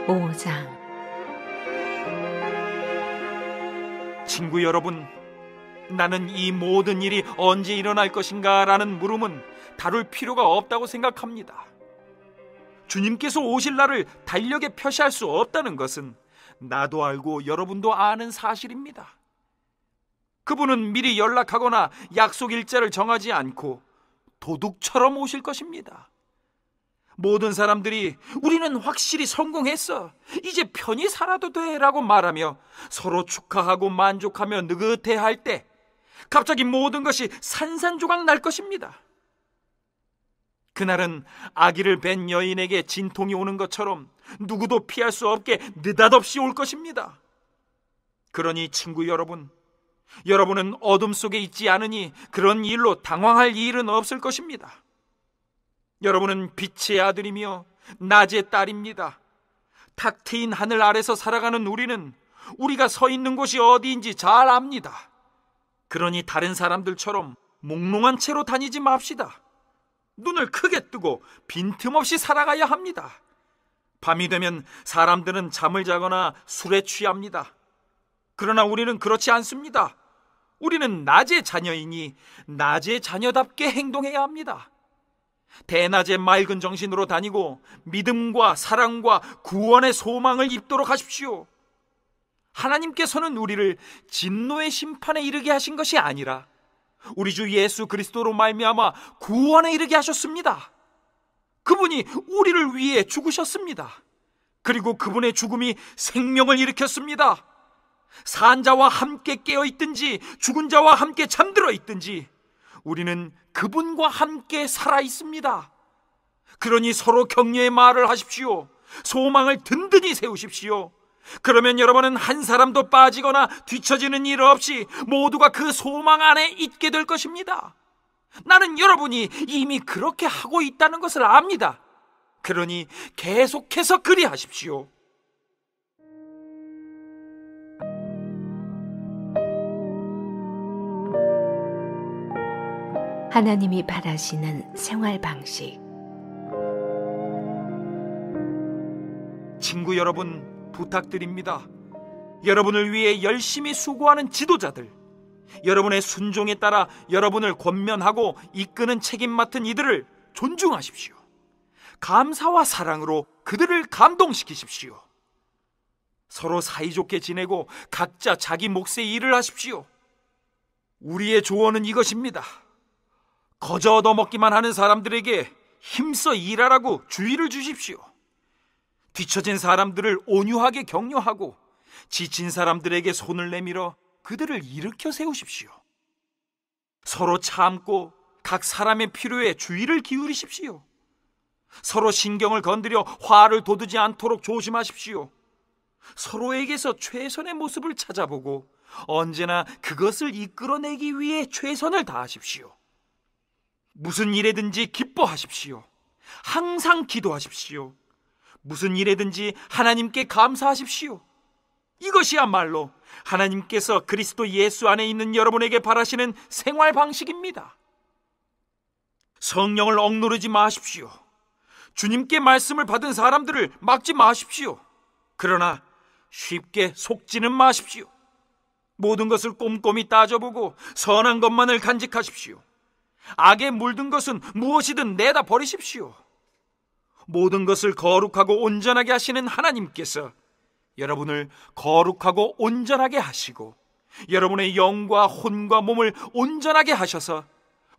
5장. 친구 여러분, 나는 이 모든 일이 언제 일어날 것인가 라는 물음은 다룰 필요가 없다고 생각합니다. 주님께서 오실 날을 달력에 표시할 수 없다는 것은 나도 알고 여러분도 아는 사실입니다. 그분은 미리 연락하거나 약속 일자를 정하지 않고 도둑처럼 오실 것입니다. 모든 사람들이 우리는 확실히 성공했어, 이제 편히 살아도 돼 라고 말하며 서로 축하하고 만족하며 느긋해할 때 갑자기 모든 것이 산산조각 날 것입니다. 그날은 아기를 뵌 여인에게 진통이 오는 것처럼 누구도 피할 수 없게 느닷없이 올 것입니다. 그러니 친구 여러분, 여러분은 어둠 속에 있지 않으니 그런 일로 당황할 일은 없을 것입니다. 여러분은 빛의 아들이며 낮의 딸입니다. 탁 트인 하늘 아래서 살아가는 우리는 우리가 서 있는 곳이 어디인지 잘 압니다. 그러니 다른 사람들처럼 몽롱한 채로 다니지 맙시다. 눈을 크게 뜨고 빈틈없이 살아가야 합니다. 밤이 되면 사람들은 잠을 자거나 술에 취합니다. 그러나 우리는 그렇지 않습니다. 우리는 낮의 자녀이니 낮의 자녀답게 행동해야 합니다. 대낮에 맑은 정신으로 다니고 믿음과 사랑과 구원의 소망을 입도록 하십시오. 하나님께서는 우리를 진노의 심판에 이르게 하신 것이 아니라 우리 주 예수 그리스도로 말미암아 구원에 이르게 하셨습니다. 그분이 우리를 위해 죽으셨습니다. 그리고 그분의 죽음이 생명을 일으켰습니다. 산 자와 함께 깨어 있든지 죽은 자와 함께 잠들어 있든지 우리는 그분과 함께 살아 있습니다. 그러니 서로 격려의 말을 하십시오. 소망을 든든히 세우십시오. 그러면 여러분은 한 사람도 빠지거나 뒤처지는 일 없이 모두가 그 소망 안에 있게 될 것입니다. 나는 여러분이 이미 그렇게 하고 있다는 것을 압니다. 그러니 계속해서 그리하십시오. 하나님이 바라시는 생활 방식. 친구 여러분, 부탁드립니다. 여러분을 위해 열심히 수고하는 지도자들, 여러분의 순종에 따라 여러분을 권면하고 이끄는 책임 맡은 이들을 존중하십시오. 감사와 사랑으로 그들을 감동시키십시오. 서로 사이좋게 지내고 각자 자기 몫의 일을 하십시오. 우리의 조언은 이것입니다. 거저 얻어먹기만 하는 사람들에게 힘써 일하라고 주의를 주십시오. 뒤처진 사람들을 온유하게 격려하고 지친 사람들에게 손을 내밀어 그들을 일으켜 세우십시오. 서로 참고 각 사람의 필요에 주의를 기울이십시오. 서로 신경을 건드려 화를 돋우지 않도록 조심하십시오. 서로에게서 최선의 모습을 찾아보고 언제나 그것을 이끌어내기 위해 최선을 다하십시오. 무슨 일에든지 기뻐하십시오. 항상 기도하십시오. 무슨 일에든지 하나님께 감사하십시오. 이것이야말로 하나님께서 그리스도 예수 안에 있는 여러분에게 바라시는 생활 방식입니다. 성령을 억누르지 마십시오. 주님께 말씀을 받은 사람들을 막지 마십시오. 그러나 쉽게 속지는 마십시오. 모든 것을 꼼꼼히 따져보고 선한 것만을 간직하십시오. 악에 물든 것은 무엇이든 내다 버리십시오. 모든 것을 거룩하고 온전하게 하시는 하나님께서 여러분을 거룩하고 온전하게 하시고 여러분의 영과 혼과 몸을 온전하게 하셔서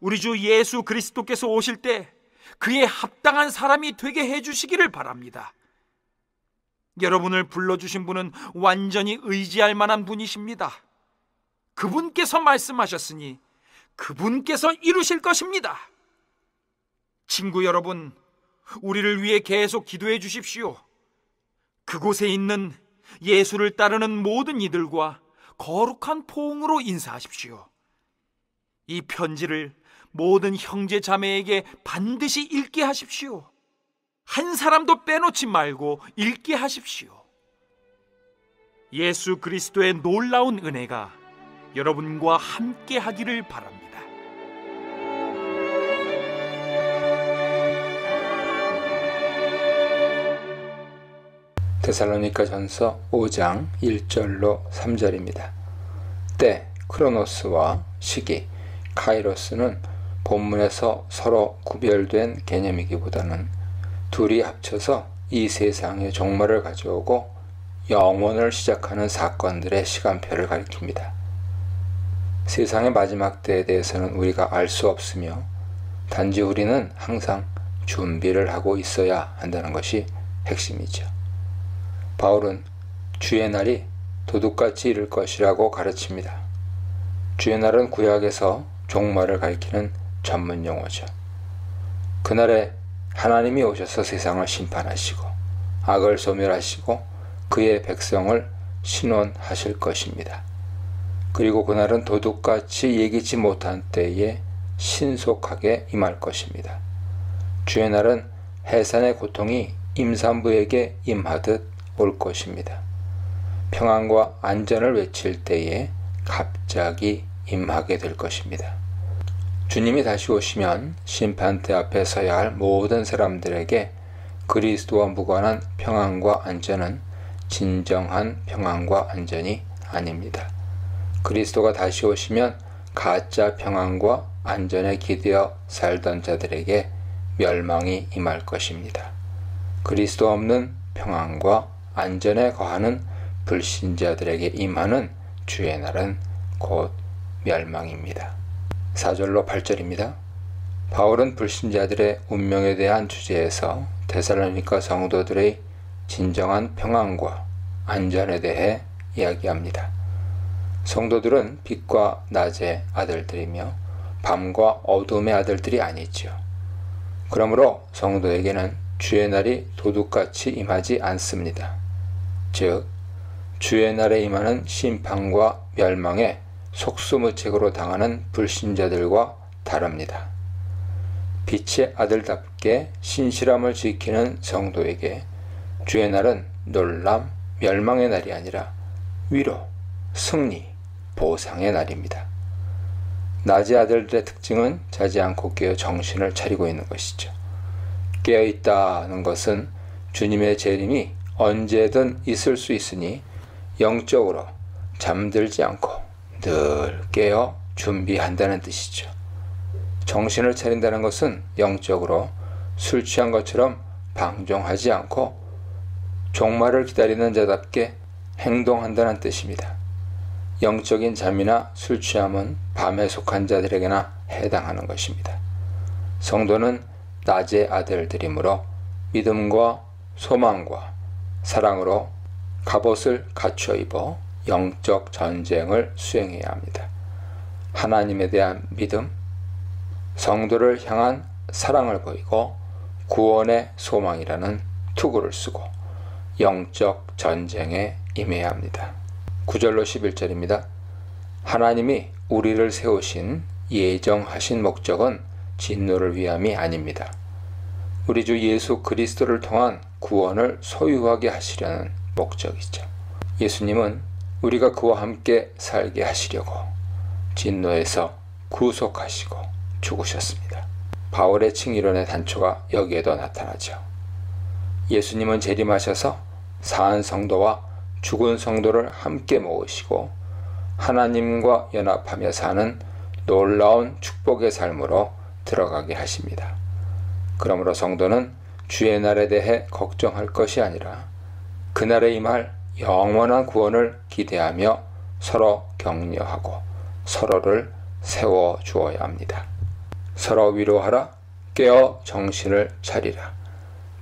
우리 주 예수 그리스도께서 오실 때 그에 합당한 사람이 되게 해주시기를 바랍니다. 여러분을 불러주신 분은 완전히 의지할 만한 분이십니다. 그분께서 말씀하셨으니 그분께서 이루실 것입니다. 친구 여러분, 우리를 위해 계속 기도해 주십시오. 그곳에 있는 예수를 따르는 모든 이들과 거룩한 포옹으로 인사하십시오. 이 편지를 모든 형제 자매에게 반드시 읽게 하십시오. 한 사람도 빼놓지 말고 읽게 하십시오. 예수 그리스도의 놀라운 은혜가 여러분과 함께 하기를 바랍니다. 데살로니가전서 5장 1절로 3절입니다. 때, 크로노스와 시기, 카이로스는 본문에서 서로 구별된 개념이기보다는 둘이 합쳐서 이 세상의 종말을 가져오고 영원을 시작하는 사건들의 시간표를 가리킵니다. 세상의 마지막 때에 대해서는 우리가 알 수 없으며 단지 우리는 항상 준비를 하고 있어야 한다는 것이 핵심이죠. 바울은 주의 날이 도둑같이 이를 것이라고 가르칩니다. 주의 날은 구약에서 종말을 가리키는 전문 용어죠. 그날에 하나님이 오셔서 세상을 심판하시고 악을 소멸하시고 그의 백성을 신원하실 것입니다. 그리고 그날은 도둑같이 예기치 못한 때에 신속하게 임할 것입니다. 주의 날은 해산의 고통이 임산부에게 임하듯 올 것입니다. 평안과 안전을 외칠 때에 갑자기 임하게 될 것입니다. 주님이 다시 오시면 심판대 앞에 서야 할 모든 사람들에게 그리스도와 무관한 평안과 안전은 진정한 평안과 안전이 아닙니다. 그리스도가 다시 오시면 가짜 평안과 안전에 기대어 살던 자들에게 멸망이 임할 것입니다. 그리스도 없는 평안과 안전에 거하는 불신자들에게 임하는 주의 날은 곧 멸망입니다. 4절로 8절입니다. 바울은 불신자들의 운명에 대한 주제에서 데살로니가 성도들의 진정한 평안과 안전에 대해 이야기합니다. 성도들은 빛과 낮의 아들들이며 밤과 어둠의 아들들이 아니지요. 그러므로 성도에게는 주의 날이 도둑같이 임하지 않습니다. 즉, 주의 날에 임하는 심판과 멸망에 속수무책으로 당하는 불신자들과 다릅니다. 빛의 아들답게 신실함을 지키는 성도에게 주의 날은 놀람, 멸망의 날이 아니라 위로, 승리, 보상의 날입니다. 낮의 아들들의 특징은 자지 않고 깨어 정신을 차리고 있는 것이죠. 깨어있다는 것은 주님의 재림이 언제든 있을 수 있으니 영적으로 잠들지 않고 늘 깨어 준비한다는 뜻이죠. 정신을 차린다는 것은 영적으로 술 취한 것처럼 방종하지 않고 종말을 기다리는 자답게 행동한다는 뜻입니다. 영적인 잠이나 술 취함은 밤에 속한 자들에게나 해당하는 것입니다. 성도는 낮의 아들들이므로 믿음과 소망과 사랑으로 갑옷을 갖춰 입어 영적 전쟁을 수행해야 합니다. 하나님에 대한 믿음, 성도를 향한 사랑을 보이고 구원의 소망이라는 투구를 쓰고 영적 전쟁에 임해야 합니다. 9절로 11절입니다. 하나님이 우리를 세우신 예정하신 목적은 진노를 위함이 아닙니다. 우리 주 예수 그리스도를 통한 구원을 소유하게 하시려는 목적이죠. 예수님은 우리가 그와 함께 살게 하시려고 진노에서 구속하시고 죽으셨습니다. 바울의 칭의론의 단초가 여기에도 나타나죠. 예수님은 재림하셔서 산 성도와 죽은 성도를 함께 모으시고 하나님과 연합하며 사는 놀라운 축복의 삶으로 들어가게 하십니다. 그러므로 성도는 주의 날에 대해 걱정할 것이 아니라 그날에 임할 영원한 구원을 기대하며 서로 격려하고 서로를 세워주어야 합니다. 서로 위로하라, 깨어 정신을 차리라,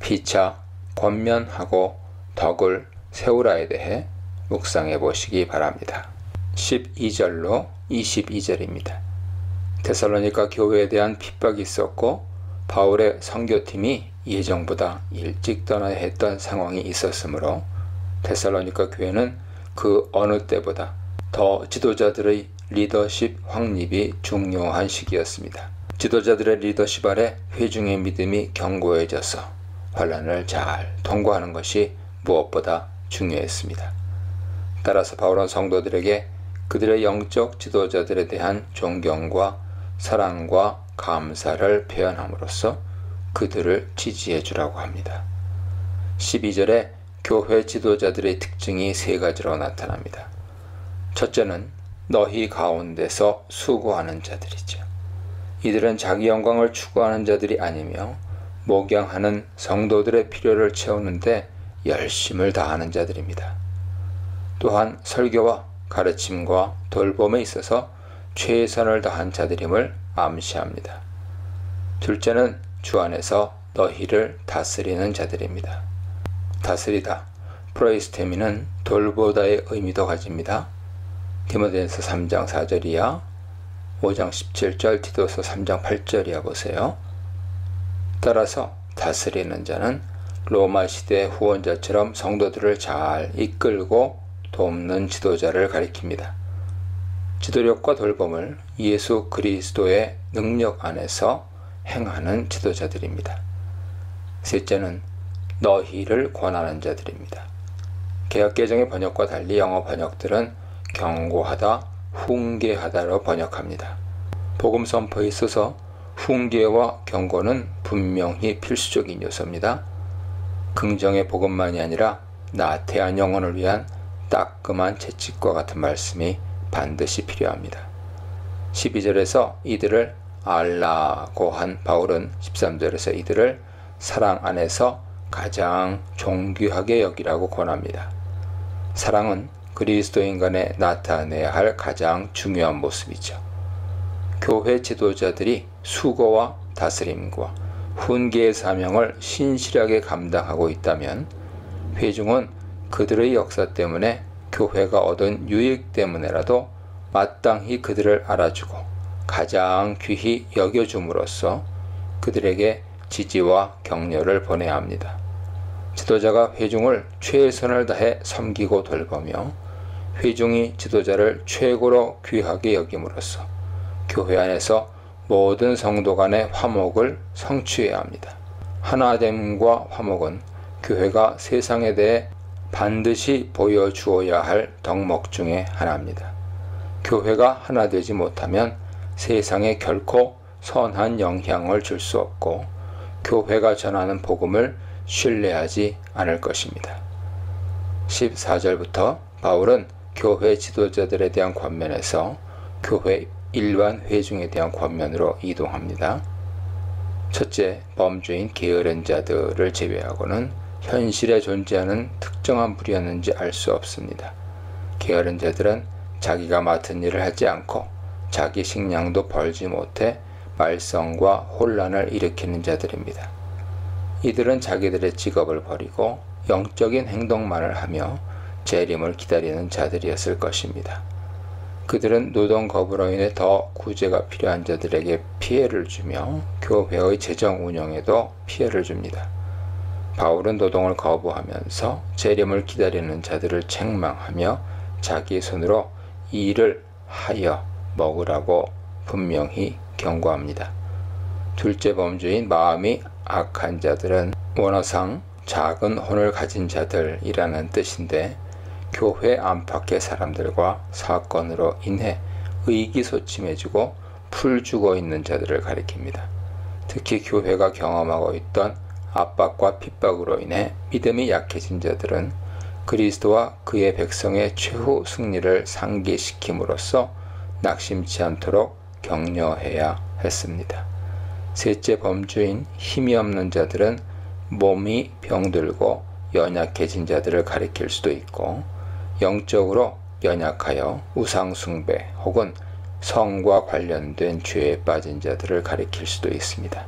피차 권면하고 덕을 세우라에 대해 묵상해 보시기 바랍니다. 12절로 22절입니다. 데살로니가 교회에 대한 핍박이 있었고 바울의 선교팀이 예정보다 일찍 떠나야 했던 상황이 있었으므로 데살로니가 교회는 그 어느 때보다 더 지도자들의 리더십 확립이 중요한 시기였습니다. 지도자들의 리더십 아래 회중의 믿음이 견고해져서 환난을 잘 통과하는 것이 무엇보다 중요했습니다. 따라서 바울은 성도들에게 그들의 영적 지도자들에 대한 존경과 사랑과 감사를 표현함으로써 그들을 지지해 주라고 합니다. 12절에 교회 지도자들의 특징이 세 가지로 나타납니다. 첫째는 너희 가운데서 수고하는 자들이죠. 이들은 자기 영광을 추구하는 자들이 아니며 목양하는 성도들의 필요를 채우는데 열심을 다하는 자들입니다. 또한 설교와 가르침과 돌봄에 있어서 최선을 다한 자들임을 암시합니다. 둘째는 주 안에서 너희를 다스리는 자들입니다. 다스리다, 프로이스테미는 돌보다의 의미도 가집니다. 디모데전서 3장 4절이야 5장 17절, 디도서 3장 8절이야 보세요. 따라서 다스리는 자는 로마 시대의 후원자처럼 성도들을 잘 이끌고 돕는 지도자를 가리킵니다. 지도력과 돌봄을 예수 그리스도의 능력 안에서 행하는 지도자들입니다. 셋째는 너희를 권하는 자들입니다. 개역개정의 번역과 달리 영어 번역들은 경고하다, 훈계하다로 번역합니다. 복음 선포에 있어서 훈계와 경고는 분명히 필수적인 요소입니다. 긍정의 복음만이 아니라 나태한 영혼을 위한 따끔한 채찍과 같은 말씀이 반드시 필요합니다. 12절에서 이들을 알라고 한 바울은 13절에서 이들을 사랑 안에서 가장 존귀하게 여기라고 권합니다. 사랑은 그리스도인 간에 나타내야 할 가장 중요한 모습이죠. 교회 지도자들이 수고와 다스림과 훈계의 사명을 신실하게 감당하고 있다면 회중은 그들의 역사 때문에 교회가 얻은 유익 때문에라도 마땅히 그들을 알아주고 가장 귀히 여겨줌으로써 그들에게 지지와 격려를 보내야 합니다. 지도자가 회중을 최선을 다해 섬기고 돌보며 회중이 지도자를 최고로 귀하게 여김으로써 교회 안에서 모든 성도 간의 화목을 성취해야 합니다. 하나됨과 화목은 교회가 세상에 대해 반드시 보여주어야 할 덕목 중에 하나입니다. 교회가 하나 되지 못하면 세상에 결코 선한 영향을 줄 수 없고 교회가 전하는 복음을 신뢰하지 않을 것입니다. 14절부터 바울은 교회 지도자들에 대한 권면에서 교회 일반 회중에 대한 권면으로 이동합니다. 첫째, 범죄인 게으른 자들을 제외하고는 현실에 존재하는 특정한 부류였는지 알 수 없습니다. 게으른 자들은 자기가 맡은 일을 하지 않고 자기 식량도 벌지 못해 말썽과 혼란을 일으키는 자들입니다. 이들은 자기들의 직업을 버리고 영적인 행동만을 하며 재림을 기다리는 자들이었을 것입니다. 그들은 노동 거부로 인해 더 구제가 필요한 자들에게 피해를 주며 교회의 재정 운영에도 피해를 줍니다. 바울은 노동을 거부하면서 재림을 기다리는 자들을 책망하며 자기 손으로 일을 하여 먹으라고 분명히 경고합니다. 둘째 범죄인 마음이 악한 자들은 원어상 작은 혼을 가진 자들이라는 뜻인데 교회 안팎의 사람들과 사건으로 인해 의기소침해지고 풀죽어 있는 자들을 가리킵니다. 특히 교회가 경험하고 있던 압박과 핍박으로 인해 믿음이 약해진 자들은 그리스도와 그의 백성의 최후 승리를 상기시킴으로써 낙심치 않도록 격려해야 했습니다. 셋째 범주인 힘이 없는 자들은 몸이 병들고 연약해진 자들을 가리킬 수도 있고 영적으로 연약하여 우상숭배 혹은 성과 관련된 죄에 빠진 자들을 가리킬 수도 있습니다.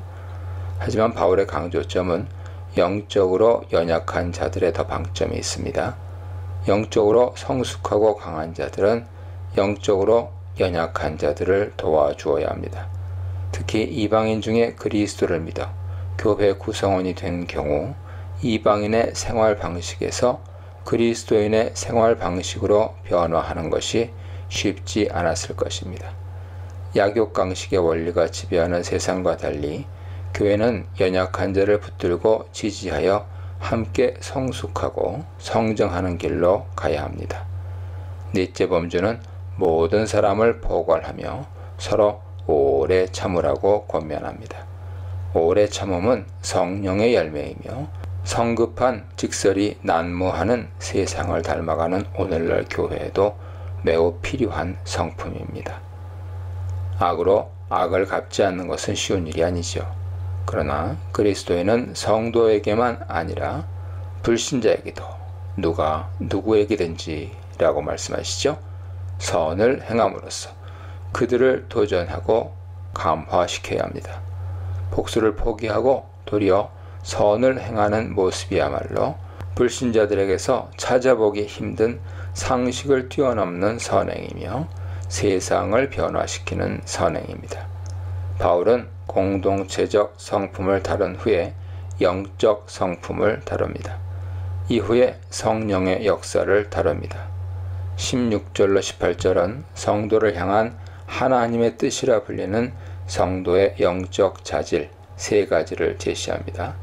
하지만 바울의 강조점은 영적으로 연약한 자들에 더 방점이 있습니다. 영적으로 성숙하고 강한 자들은 영적으로 연약한 자들을 도와주어야 합니다. 특히 이방인 중에 그리스도를 믿어 교회 구성원이 된 경우 이방인의 생활 방식에서 그리스도인의 생활 방식으로 변화하는 것이 쉽지 않았을 것입니다. 약육강식의 원리가 지배하는 세상과 달리 교회는 연약한 자를 붙들고 지지하여 함께 성숙하고 성장하는 길로 가야 합니다. 넷째 범주는 모든 사람을 포괄하며 서로 오래 참으라고 권면합니다. 오래 참음은 성령의 열매이며 성급한 직설이 난무하는 세상을 닮아가는 오늘날 교회에도 매우 필요한 성품입니다. 악으로 악을 갚지 않는 것은 쉬운 일이 아니죠. 그러나 그리스도인은 성도에게만 아니라 불신자에게도 누가 누구에게든지 라고 말씀하시죠. 선을 행함으로써 그들을 도전하고 감화시켜야 합니다. 복수를 포기하고 도리어 선을 행하는 모습이야말로 불신자들에게서 찾아보기 힘든 상식을 뛰어넘는 선행이며 세상을 변화시키는 선행입니다. 바울은 공동체적 성품을 다룬 후에 영적 성품을 다룹니다. 이후에 성령의 역사를 다룹니다. 16절로 18절은 성도를 향한 하나님의 뜻이라 불리는 성도의 영적 자질 3가지를 제시합니다.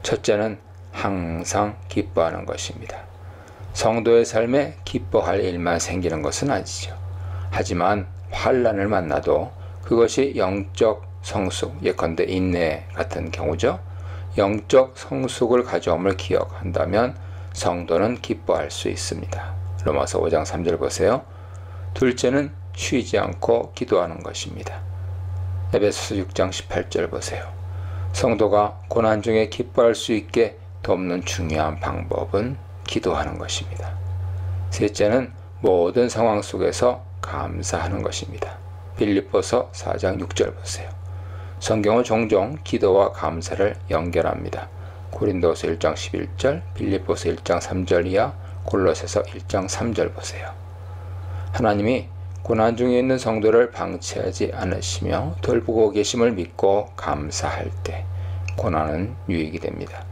첫째는 항상 기뻐하는 것입니다. 성도의 삶에 기뻐할 일만 생기는 것은 아니죠. 하지만 환난을 만나도 그것이 영적 성숙, 예컨대 인내 같은 경우죠. 영적 성숙을 가져옴을 기억한다면 성도는 기뻐할 수 있습니다. 로마서 5장 3절 보세요. 둘째는 쉬지 않고 기도하는 것입니다. 에베소서 6장 18절 보세요. 성도가 고난 중에 기뻐할 수 있게 돕는 중요한 방법은 기도하는 것입니다. 셋째는 모든 상황 속에서 감사하는 것입니다. 빌립보서 4장 6절 보세요. 성경은 종종 기도와 감사를 연결합니다. 고린도서 1장 11절, 빌립보서 1장 3절 이하, 골로새서 1장 3절 보세요. 하나님이 고난 중에 있는 성도를 방치하지 않으시며 돌보고 계심을 믿고 감사할 때 고난은 유익이 됩니다.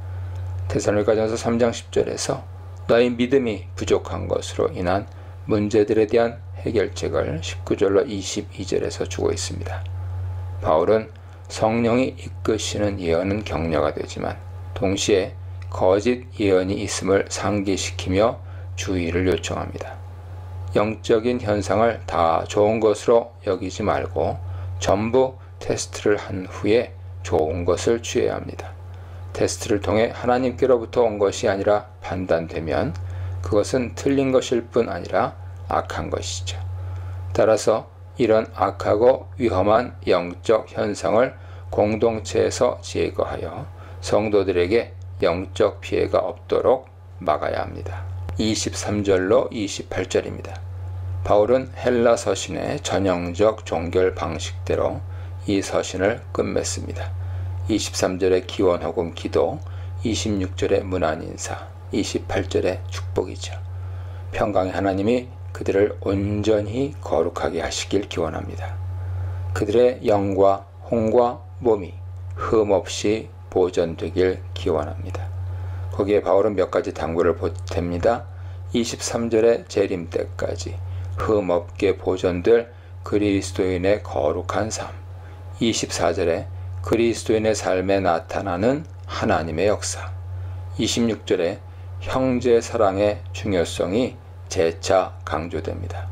데살로니가전서 3장 10절에서 너희 믿음이 부족한 것으로 인한 문제들에 대한 해결책을 19절로 22절에서 주고 있습니다. 바울은 성령이 이끄시는 예언은 격려가 되지만 동시에 거짓 예언이 있음을 상기시키며 주의를 요청합니다. 영적인 현상을 다 좋은 것으로 여기지 말고 전부 테스트를 한 후에 좋은 것을 취해야 합니다. 테스트를 통해 하나님께로부터 온 것이 아니라 판단되면 그것은 틀린 것일 뿐 아니라 악한 것이죠. 따라서 이런 악하고 위험한 영적 현상을 공동체에서 제거하여 성도들에게 영적 피해가 없도록 막아야 합니다. 23절로 28절입니다. 바울은 헬라 서신의 전형적 종결 방식대로 이 서신을 끝맺습니다. 23절의 기원 혹은 기도, 26절의 문안 인사, 28절의 축복이죠. 평강의 하나님이 그들을 온전히 거룩하게 하시길 기원합니다. 그들의 영과 혼과 몸이 흠없이 보존되길 기원합니다. 거기에 바울은 몇 가지 당부를 보탭니다. 23절의 재림 때까지 흠없게 보존될 그리스도인의 거룩한 삶, 24절에 그리스도인의 삶에 나타나는 하나님의 역사, 26절에 형제 사랑의 중요성이 재차 강조됩니다.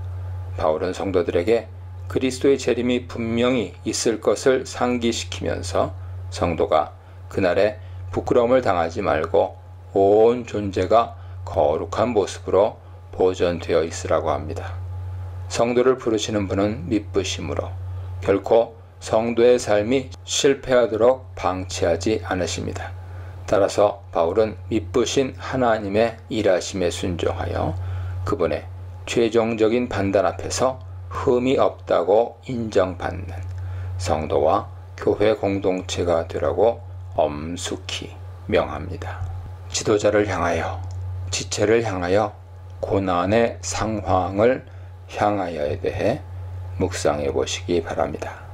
바울은 성도들에게 그리스도의 재림이 분명히 있을 것을 상기시키면서 성도가 그날에 부끄러움을 당하지 말고 온 존재가 거룩한 모습으로 보존되어 있으라고 합니다. 성도를 부르시는 분은 미쁘심으로 결코 성도의 삶이 실패하도록 방치하지 않으십니다. 따라서 바울은 미쁘신 하나님의 일하심에 순종하여 그분의 최종적인 판단 앞에서 흠이 없다고 인정받는 성도와 교회 공동체가 되라고 엄숙히 명합니다. 지도자를 향하여, 지체를 향하여, 고난의 상황을 향하여에 대해 묵상해 보시기 바랍니다.